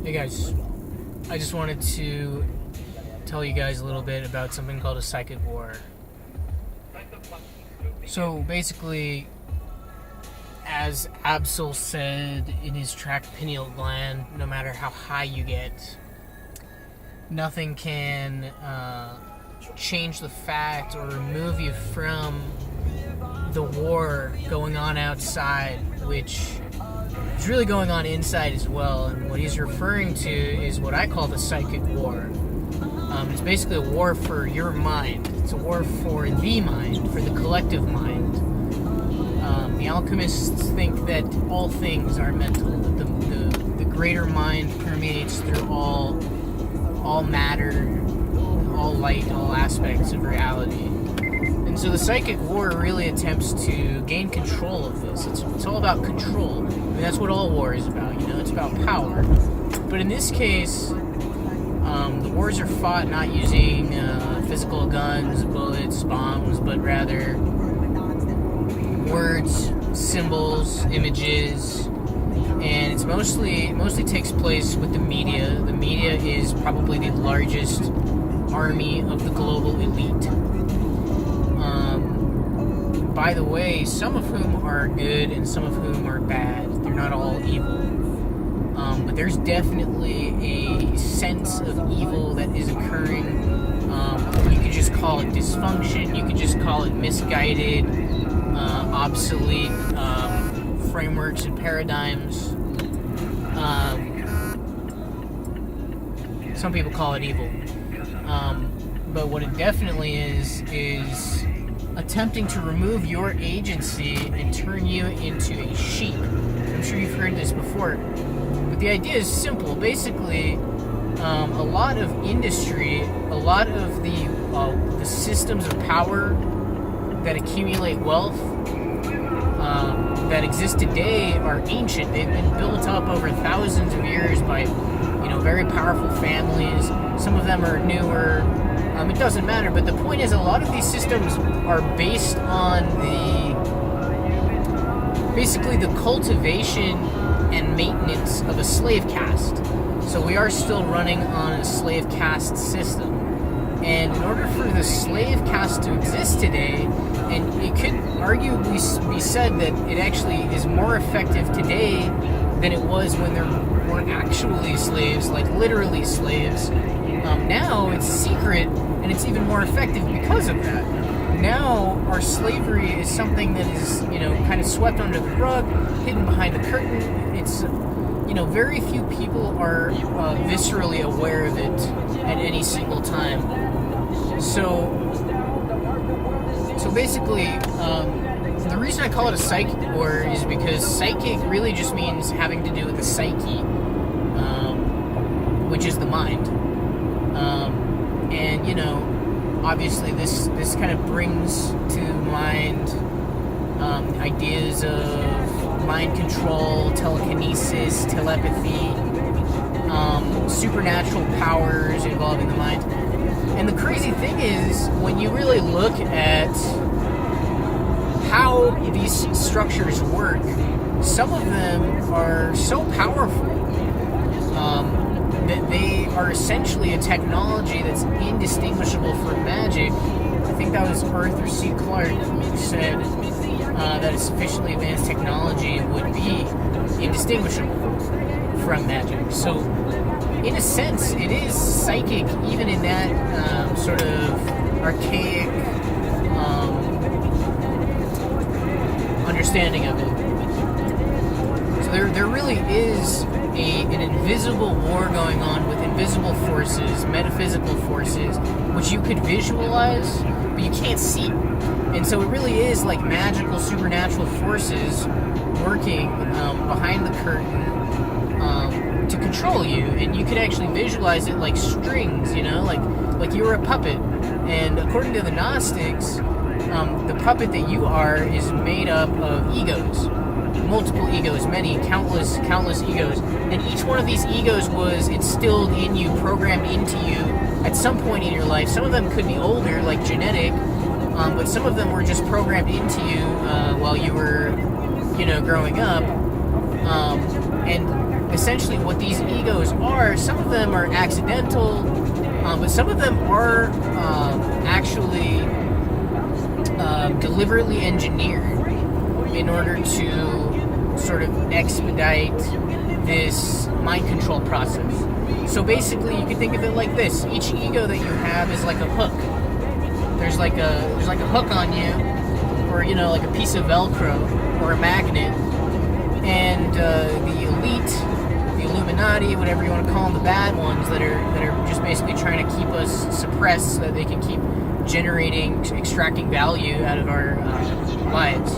Hey guys, I just wanted to tell you guys a little bit about something called a psychic war. So basically, as Absol said in his track Pineal Gland, no matter how high you get, nothing can change the fact or remove you from the war going on outside, which is really going on inside as well. And what he's referring to is what I call the psychic war. It's basically a war for your mind. It's a war for the mind, for the collective mind. The alchemists think that all things are mental, that the greater mind permeates through all matter, all light, all aspects of reality. And so the psychic war really attempts to gain control of this. It's all about control. I mean, that's what all war is about, it's about power. But in this case, the wars are fought not using physical guns, bullets, bombs, but rather words, symbols, images, and it mostly takes place with the media. The media is probably the largest army of the global elite. By the way, some of whom are good and some of whom are bad. They're not all evil. But there's definitely a sense of evil that is occurring. You could just call it dysfunction. You could just call it misguided, obsolete frameworks and paradigms. Some people call it evil. But what it definitely is attempting to remove your agency and turn you into a sheep. I'm sure you've heard this before. But the idea is simple. Basically, a lot of industry, a lot of the systems of power that accumulate wealth that exist today are ancient. They've been built up over thousands of years by, very powerful families. Some of them are newer. It doesn't matter, but the point is a lot of these systems are based on basically the cultivation and maintenance of a slave caste. So we are still running on a slave caste system. And in order for the slave caste to exist today, and it could arguably be said that it actually is more effective today than it was when there weren't actually slaves, like literally slaves. Now it's secret, and it's even more effective because of that. Now our slavery is something that is, kind of swept under the rug, hidden behind the curtain. It's, very few people are viscerally aware of it at any single time. So basically, the reason I call it a psychic war is because psychic really just means having to do with the psyche, which is the mind. And, obviously this kind of brings to mind ideas of mind control, telekinesis, telepathy, supernatural powers involving the mind. And the crazy thing is, when you really look at how these structures work, some of them are so powerful that they are essentially a technology that's indistinguishable from magic. I think that was Arthur C. Clarke who said that a sufficiently advanced technology would be indistinguishable from magic. So, in a sense, it is psychic, even in that sort of archaic understanding of it. So there really is an invisible war going on with invisible forces, metaphysical forces, which you could visualize, but you can't see. And so it really is like magical, supernatural forces working behind the curtain to control you. And you could actually visualize it like strings, like you were a puppet. And according to the Gnostics, the puppet that you are is made up of egos. Multiple egos, many, countless egos. And each one of these egos was instilled in you, programmed into you at some point in your life. Some of them could be older, like genetic, but some of them were just programmed into you while you were, growing up. And essentially what these egos are, some of them are accidental, but some of them are actually deliberately engineered in order to sort of expedite this mind control process. So basically, you can think of it like this: each ego that you have is like a hook. There's like a hook on you, or like a piece of Velcro or a magnet, and the elite, the Illuminati, whatever you want to call them, the bad ones that are just basically trying to keep us suppressed so that they can keep extracting value out of our lives.